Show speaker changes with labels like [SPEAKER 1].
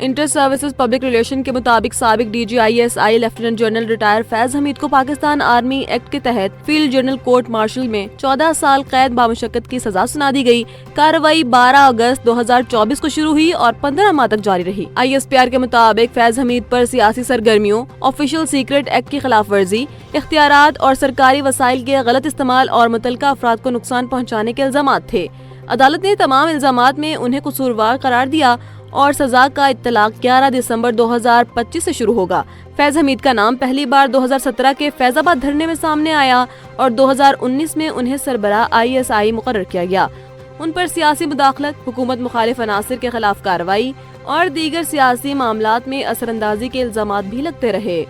[SPEAKER 1] Inter services public relation के मुताबिक साबिक DG ISI lieutenant general retire Faiz Hamid को पाकिस्तान आर्मी एक्ट के तहत फील्ड जनरल कोर्ट मार्शल में 14 साल कैद बामुशक्कत की सजा सुना दी गई। कार्रवाई 12 अगस्त 2024 को शुरू हुई और 15 माह तक जारी रही। ISPR के मुताबिक फैज हमीद पर सियासी सरगर्मियों, ऑफिशियल सीक्रेट एक्ट की खिलाफ वर्जी, इख्तियारात और सरकारी वसाइल के गलत इस्तेमाल और मुतल्लिका अफराद को नुकसान पहुँचाने के इल्जामात थे। अदालत ने तमाम इल्जामात में उन्हें कसूरवार करार दिया और सजा का इत्तलाक 11 दिसंबर 2025 से शुरू होगा। फैज हमीद का नाम पहली बार 2017 के फैजाबाद धरने में सामने आया और 2019 में उन्हें सरबराह ISI मुकर्रर किया गया। उन पर सियासी मुदाखलत, हुकूमत मुखालिफ अनासिर के खिलाफ कार्रवाई और दीगर सियासी मामलात में असरअंदाजी के इल्जामात भी लगते रहे।